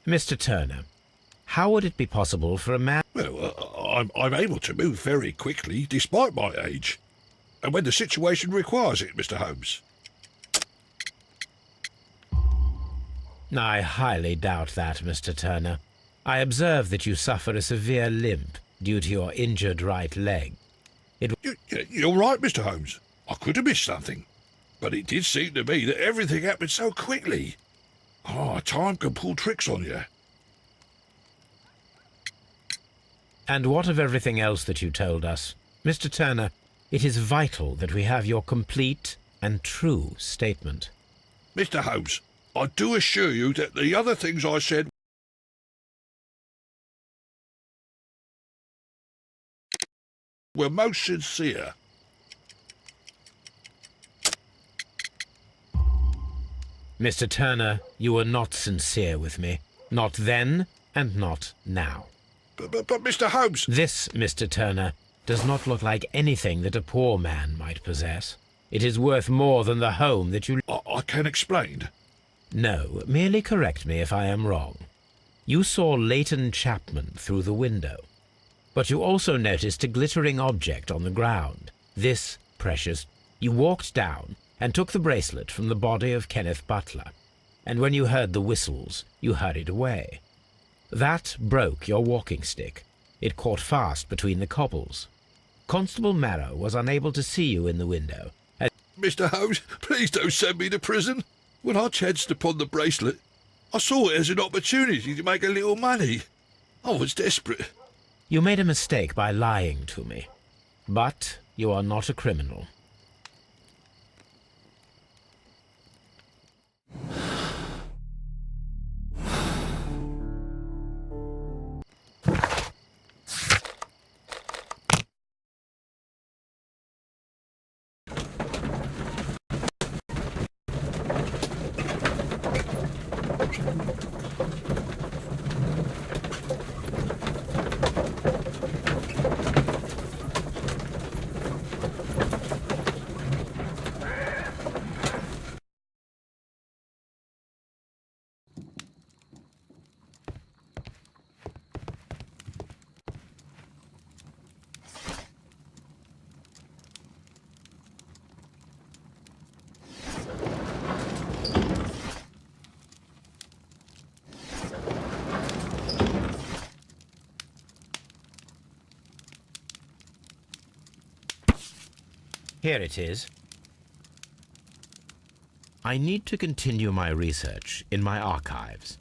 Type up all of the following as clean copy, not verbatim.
Mr. Turner, how would it be possible for a man... Well, I'm able to move very quickly despite my age. And when the situation requires it, Mr. Holmes. I highly doubt that, Mr. Turner. I observe that you suffer a severe limp due to your injured right leg. You're right, Mr. Holmes. I could have missed something. But it did seem to me that everything happened so quickly. Oh, time can pull tricks on you. And what of everything else that you told us? Mr. Turner, it is vital that we have your complete and true statement. Mr. Holmes, I do assure you that the other things I said were most sincere. Mr. Turner, you were not sincere with me. Not then and not now. But Mr. Holmes... This, Mr. Turner, does not look like anything that a poor man might possess. It is worth more than the home that you... I can explain. No, merely correct me if I am wrong. You saw Leighton Chapman through the window, but you also noticed a glittering object on the ground. This, precious, you walked down and took the bracelet from the body of Kenneth Butler, and when you heard the whistles, you hurried away. That broke your walking stick. It caught fast between the cobbles. Constable Marrow was unable to see you in the window. Mr. Holmes, please don't send me to prison. When I chanced upon the bracelet, I saw it as an opportunity to make a little money. I was desperate. You made a mistake by lying to me, but you are not a criminal. Here it is. I need to continue my research in my archives.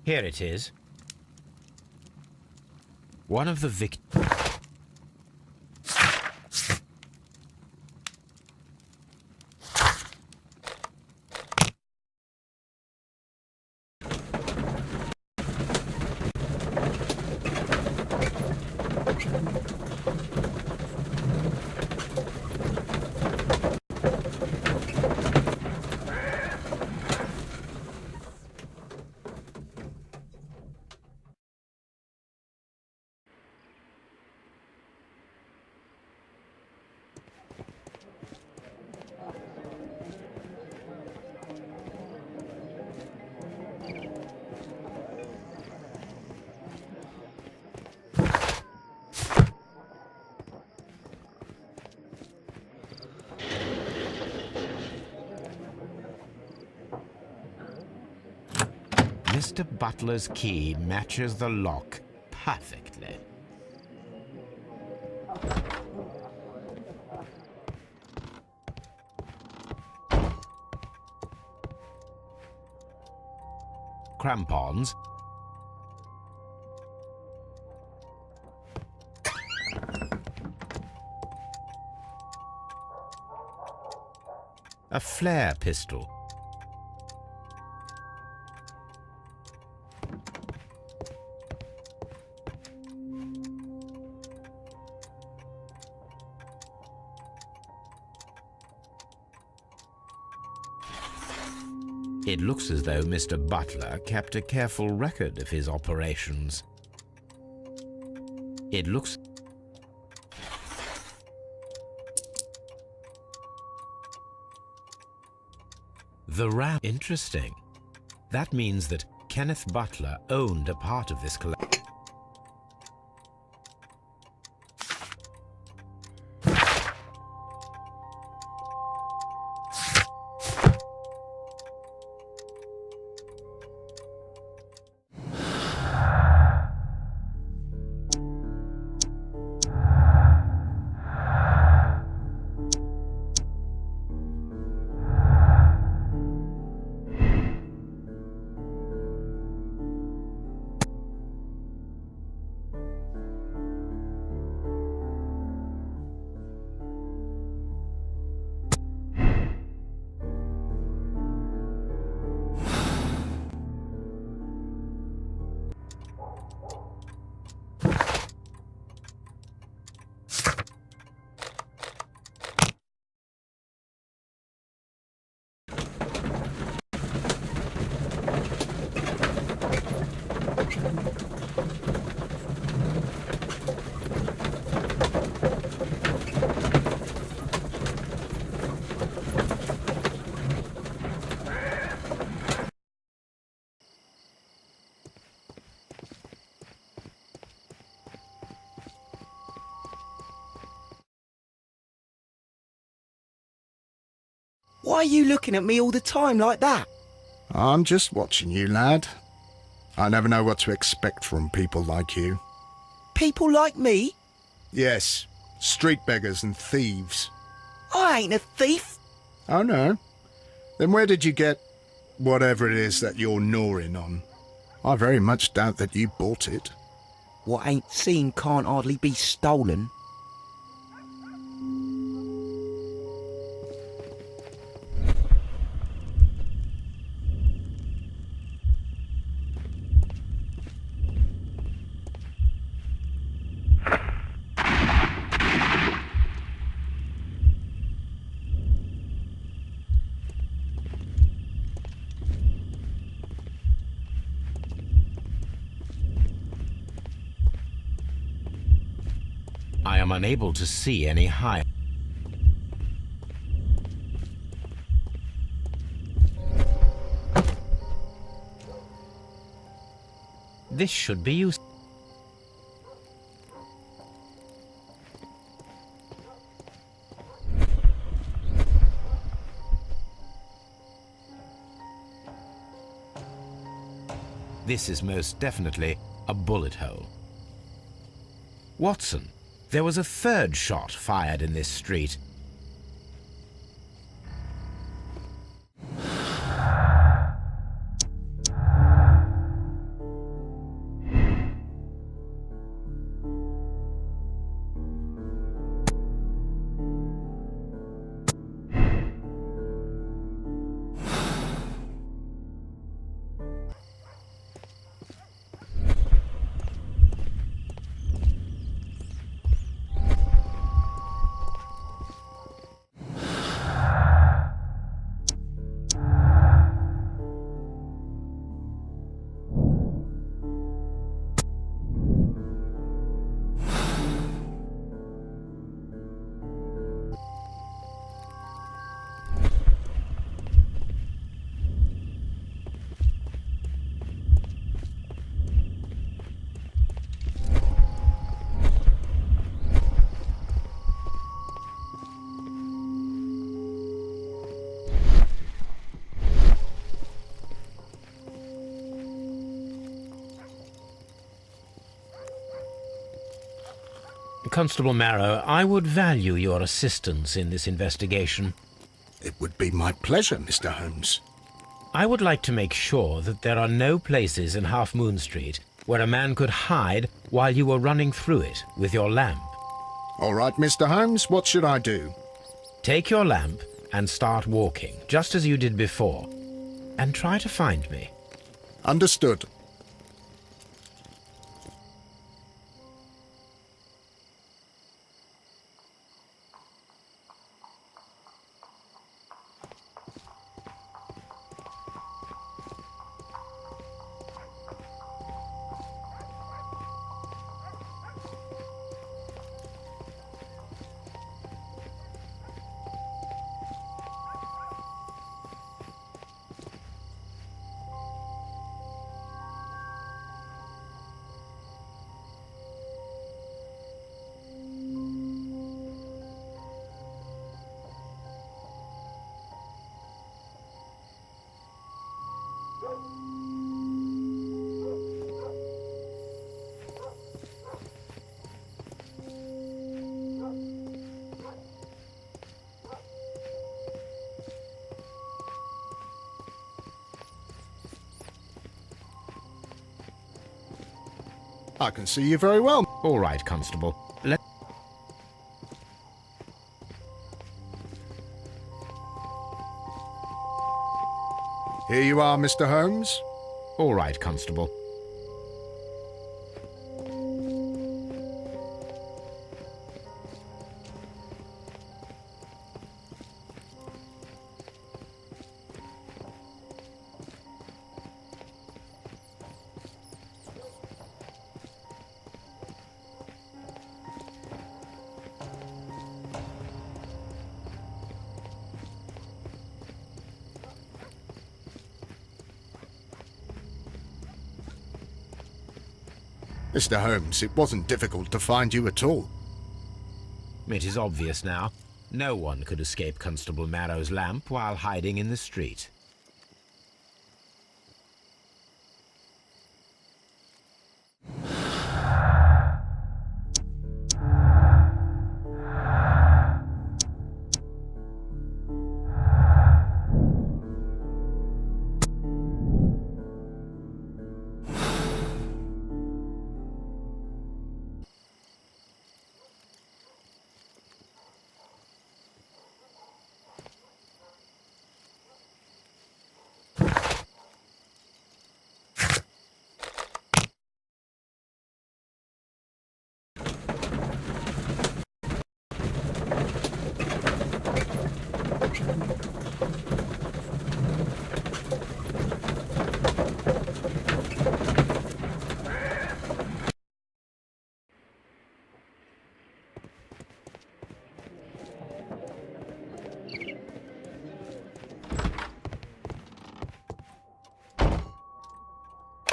Here it is. One of the victims. Mr. Butler's key matches the lock perfectly. Crampons. A flare pistol. It looks as though Mr. Butler kept a careful record of his operations. It looks... The wrap... Interesting. That means that Kenneth Butler owned a part of this collection. Why are you looking at me all the time like that? I'm just watching you, lad. I never know what to expect from people like you. People like me? Yes, street beggars and thieves. I ain't a thief. Oh, no? Then where did you get whatever it is that you're gnawing on? I very much doubt that you bought it. What ain't seen can't hardly be stolen. I am unable to see any higher. This should be useful. This is most definitely a bullet hole. Watson, there was a third shot fired in this street. Constable Marrow, I would value your assistance in this investigation. It would be my pleasure, Mr. Holmes. I would like to make sure that there are no places in Half Moon Street where a man could hide while you were running through it with your lamp. All right, Mr. Holmes, what should I do? Take your lamp and start walking, just as you did before. And try to find me. Understood. I can see you very well. All right, Constable. Here you are, Mr. Holmes. All right, Constable. Mr. Holmes, it wasn't difficult to find you at all. It is obvious now. No one could escape Constable Marrow's lamp while hiding in the street.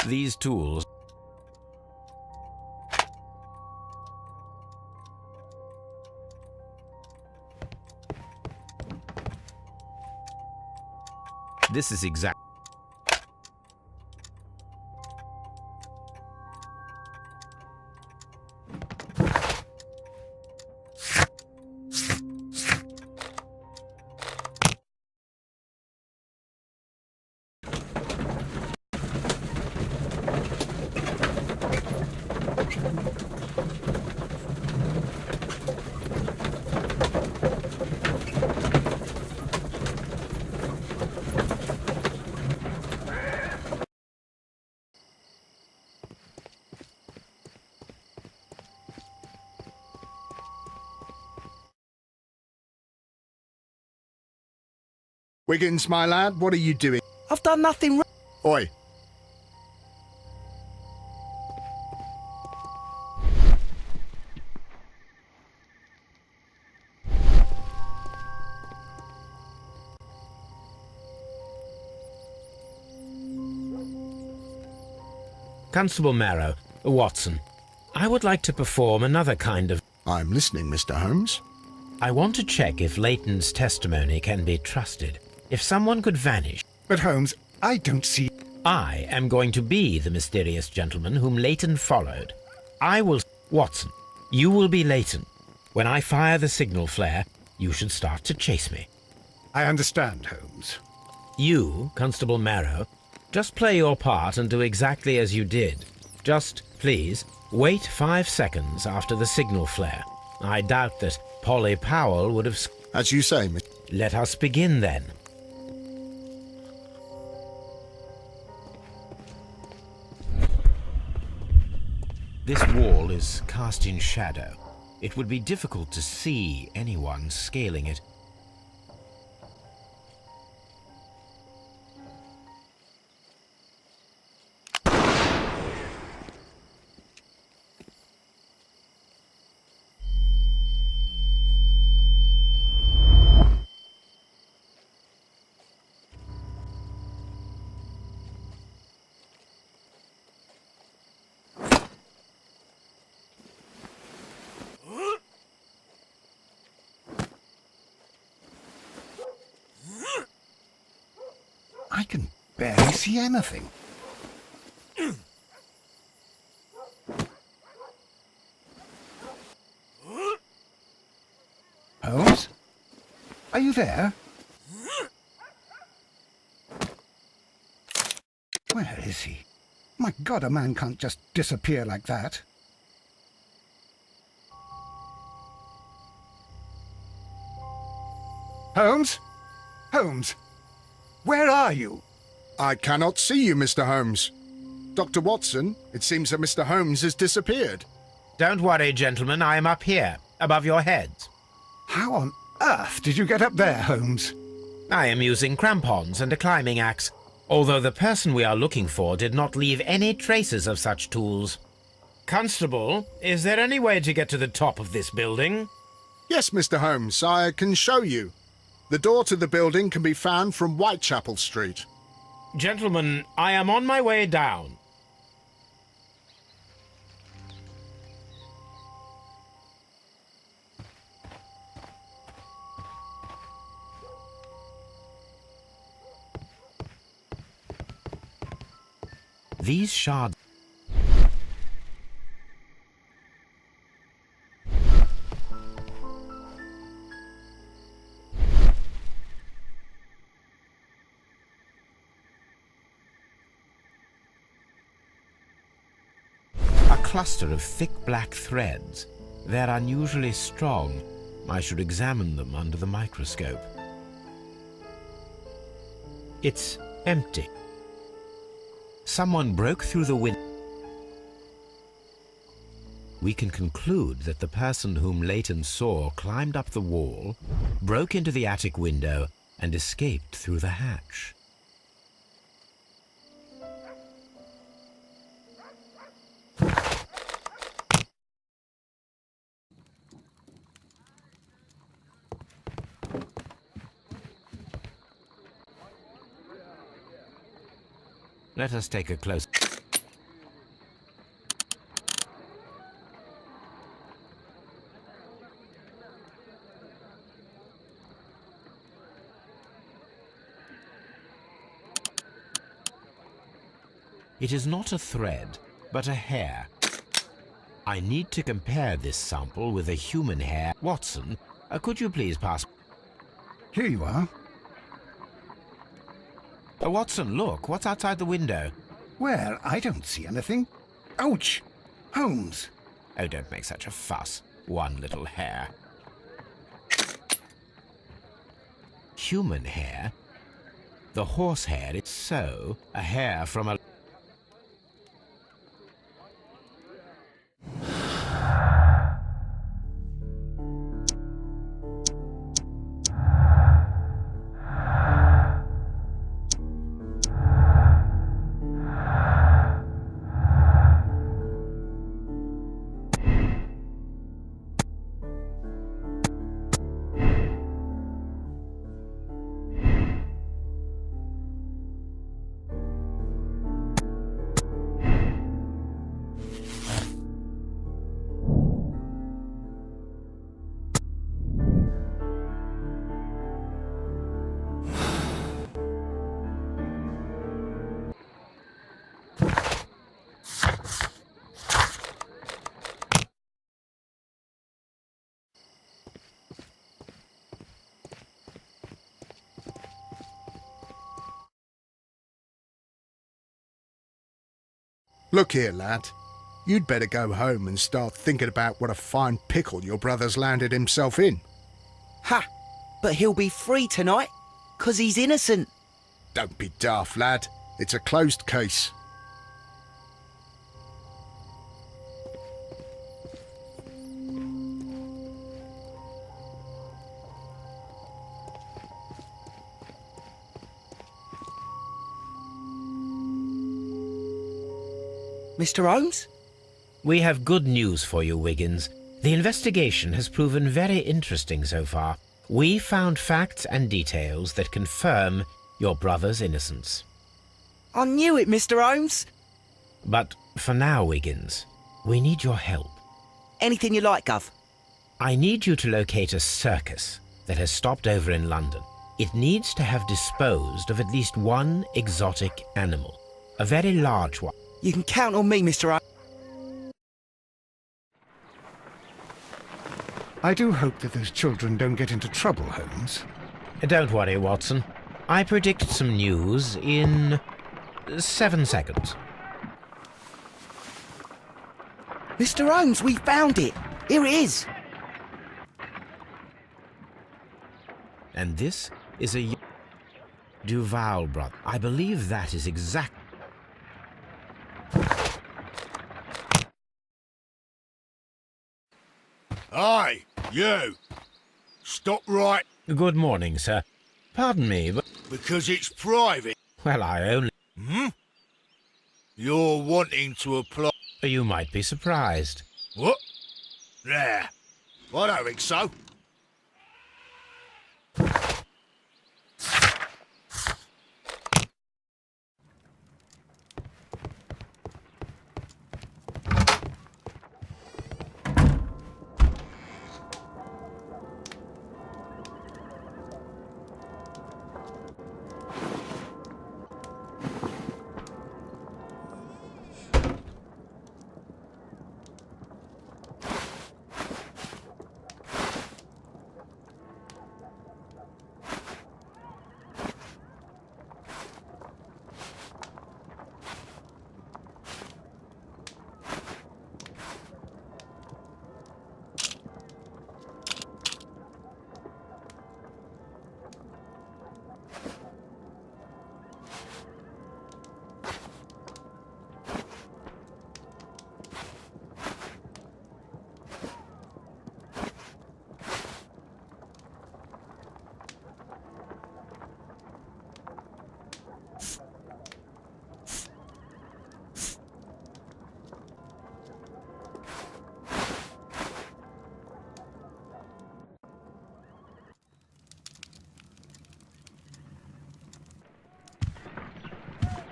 These tools This is exact. Wiggins, my lad, what are you doing? I've done nothing wrong. Oi. Constable Marrow, Watson, I would like to perform another kind of... I'm listening, Mr. Holmes. I want to check if Leighton's testimony can be trusted. If someone could vanish... But Holmes, I don't see... I am going to be the mysterious gentleman whom Leighton followed. I will... Watson, you will be Leighton. When I fire the signal flare, you should start to chase me. I understand, Holmes. You, Constable Marrow, just play your part and do exactly as you did. Just, please, wait 5 seconds after the signal flare. I doubt that Polly Powell would have... As you say, Miss... Let us begin then. This wall is cast in shadow. It would be difficult to see anyone scaling it. I can barely see anything. Holmes? Are you there? Where is he? My God, a man can't just disappear like that. Holmes? Holmes? Where are you? I cannot see you, Mr. Holmes. Dr. Watson, it seems that Mr. Holmes has disappeared. Don't worry, gentlemen, I am up here, above your heads. How on earth did you get up there, Holmes? I am using crampons and a climbing axe, although the person we are looking for did not leave any traces of such tools. Constable, is there any way to get to the top of this building? Yes, Mr. Holmes, I can show you. The door to the building can be found from Whitechapel Street. Gentlemen, I am on my way down. These shards... cluster of thick black threads. They're unusually strong. I should examine them under the microscope. It's empty. Someone broke through the window. We can conclude that the person whom Leighton saw climbed up the wall, broke into the attic window, and escaped through the hatch. Let us take a close... It is not a thread, but a hair. I need to compare this sample with a human hair. Watson, could you please pass... Here you are. Watson, look, what's outside the window? Where? I don't see anything. Ouch! Holmes! Oh, don't make such a fuss. One little hair. Human hair? The horse hair, it's so. A hair from a... Look here, lad. You'd better go home and start thinking about what a fine pickle your brother's landed himself in. Ha! But he'll be free tonight, 'cause he's innocent. Don't be daft, lad. It's a closed case. Mr. Holmes? We have good news for you, Wiggins. The investigation has proven very interesting so far. We found facts and details that confirm your brother's innocence. I knew it, Mr. Holmes. But for now, Wiggins, we need your help. Anything you like, Gov. I need you to locate a circus that has stopped over in London. It needs to have disposed of at least one exotic animal, a very large one. You can count on me, Mr. Holmes. I do hope that those children don't get into trouble, Holmes. Don't worry, Watson. I predict some news in 7 seconds. Mr. Holmes, we found it. Here it is. And this is a Duval brother. I believe that is exact. Aye, you! Stop right, Good morning, sir. Pardon me, but... because it's private. Well, I only... You're wanting to apply... You might be surprised. What? Nah, I don't think so.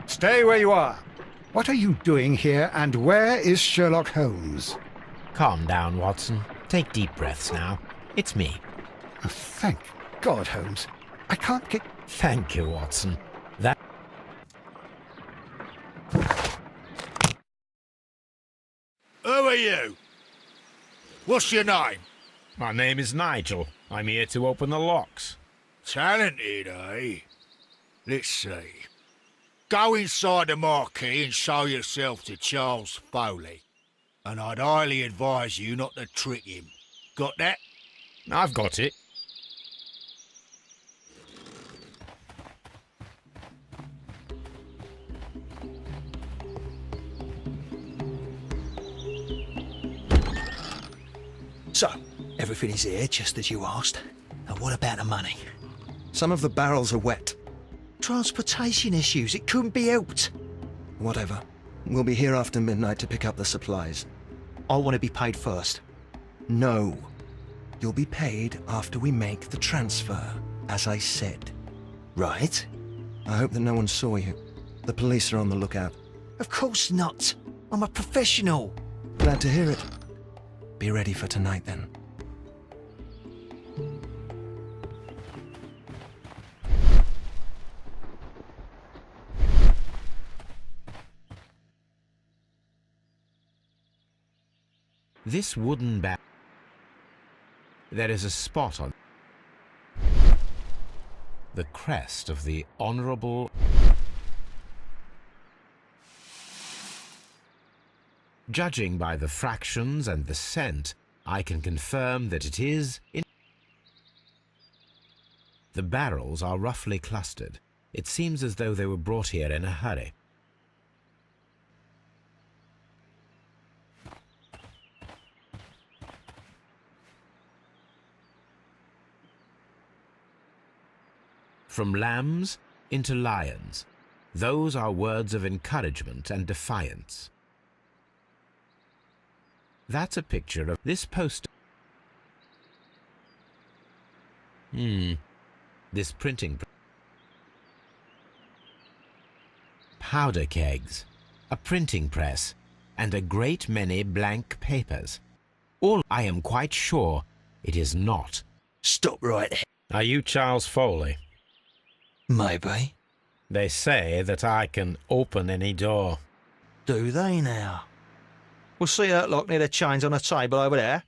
Stay where you are. What are you doing here, and where is Sherlock Holmes? Calm down, Watson. Take deep breaths now. It's me. Oh, thank God, Holmes. I can't get... Thank you, Watson. That... Who are you? What's your name? My name is Nigel. I'm here to open the locks. Talented, eh? Let's see. Go inside the marquee and show yourself to Charles Foley. And I'd highly advise you not to trick him. Got that? I've got it. So, everything is here, just as you asked. And what about the money? Some of the barrels are wet. Transportation issues, it couldn't be helped. Whatever. We'll be here after midnight to pick up the supplies. I want to be paid first. No. You'll be paid after we make the transfer, as I said. Right? I hope that no one saw you. The police are on the lookout. Of course not. I'm a professional. Glad to hear it. Be ready for tonight, then. This wooden bag... There is a spot on... the crest of the Honourable... Judging by the fractions and the scent, I can confirm that it is... The barrels are roughly clustered. It seems as though they were brought here in a hurry. From lambs into lions. Those are words of encouragement and defiance. That's a picture of this poster. This printing. Powder kegs, a printing press, and a great many blank papers. All I am quite sure it is not. Stop right there. Are you Charles Foley? Maybe. They say that I can open any door. Do they now? We'll see that lock near the chains on the table over there.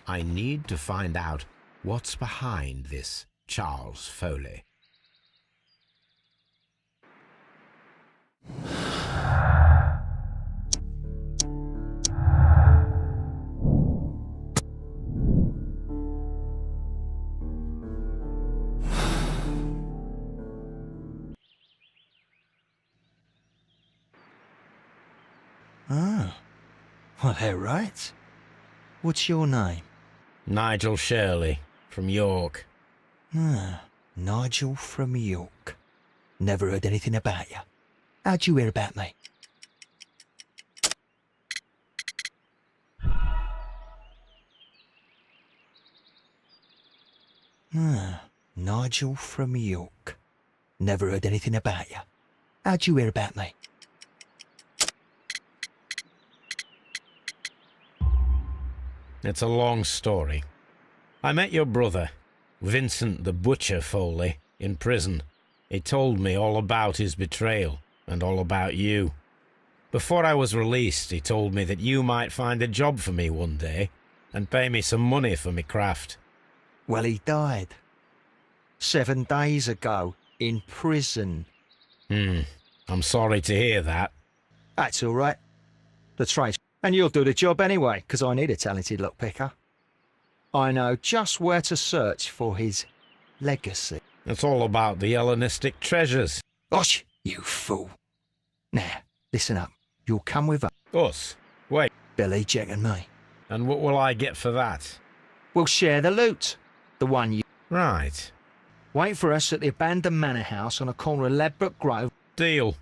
I need to find out what's behind this Charles Foley. Oh. Well, they're right. What's your name? Nigel Shirley, from York. Ah, Nigel from York. Never heard anything about you. How'd you hear about me? Ah, Nigel from York. Never heard anything about you. How'd you hear about me? It's a long story. I met your brother, Vincent the Butcher Foley, in prison. He told me all about his betrayal and all about you. Before I was released, he told me that you might find a job for me one day and pay me some money for me craft. Well, he died. 7 days ago, in prison. I'm sorry to hear that. That's all right. The train's... And you'll do the job anyway, because I need a talented lockpicker. I know just where to search for his legacy. It's all about the Hellenistic treasures. Osh, you fool. Now, listen up. You'll come with us. Us? Wait. Billy, Jack and me. And what will I get for that? We'll share the loot. The one you... Right. Wait for us at the abandoned manor house on a corner of Ladbroke Grove. Deal.